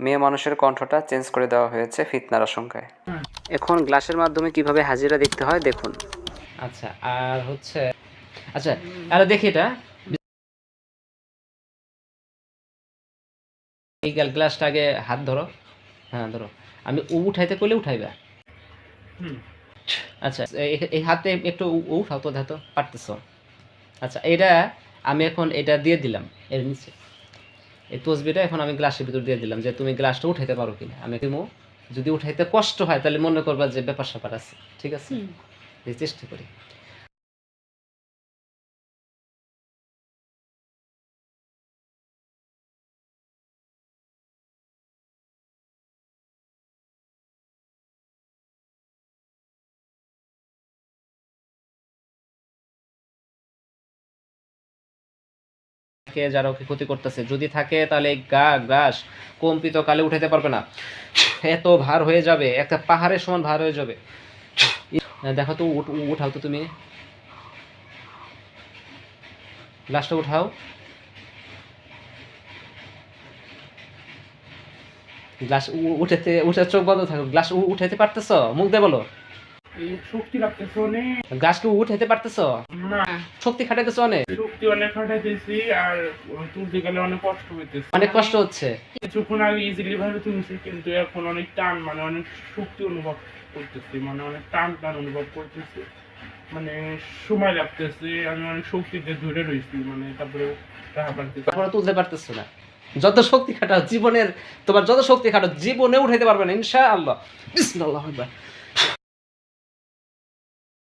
মেয়ে মানুষের কণ্ঠটা চেঞ্জ করে দেওয়া হয়েছে ফিতনার আশঙ্কায়। এখন গ্লাসের মাধ্যমে কিভাবে হাজিরা দেখতে হয় দেখুন। আচ্ছা, আর হচ্ছে আচ্ছা, আর দেখি এটা এই গ্লাসটা আগে হাত ধরো। হ্যাঁ ধরো, আমি উঠাইতে কইলে উঠাইবা। আচ্ছা, এই হাতে একটু উঠাও তো, দেখো পারতেছ। আচ্ছা, এটা আমি এখন এটা দিয়ে দিলাম এর নিচে, এই তসবিটা এখন আমি গ্লাসের ভিতর দিয়ে দিলাম যে তুমি গ্লাসটা উঠাইতে পারো কিনা। আমি যদি উঠাইতে কষ্ট হয় তাহলে মনে করবা যে ব্যাপার স্যাপার আছে, ঠিক আছে? চেষ্টা করি। যারা ওকে ক্ষতি করতেছে যদি থাকে তাহলে এই গ্লাস কম্পিত কালে উঠাইতে পারবে না, এত ভার হয়ে যাবে, একটা পাহাড়ের সমান ভার হয়ে যাবে। দেখো তো, উঠাও তো তুমি, গ্লাসটা উঠাও। গ্লাস উঠে চোখ বন্ধ থাকো। গ্লাস উঠাইতে পারতেছ? মুখ দিয়ে বলো। শক্তি লাগতেছে অনেক। গ্লাসকে উঠাইতে পারতেছ? না, শক্তি খাটাইতেছ অনেক? শক্তি অনেক খাটাইতেছি আর তুলতে গেলে অনেক কষ্ট হইতেছে। অনেক কষ্ট হচ্ছে। কিছুক্ষণ আগে ইজিলি ভাবে তুলছি, কিন্তু এখন অনেক টান, মানে অনেক শক্তি অনুভব করতেছি, মানে অনেক টান টান অনুভব করতেছি, মানে সময় লাগতেছে। আমি অনেক শক্তিতে ধরে রয়েছি, মানে তারপরে তারপরে তুলতে পারতেছ না। যত শক্তি খাটাও জীবনের, তোমার যত শক্তি খাটাও জীবনে উঠাইতে পারবে না ইনশাআল্লাহ। বিসমিল্লাহ।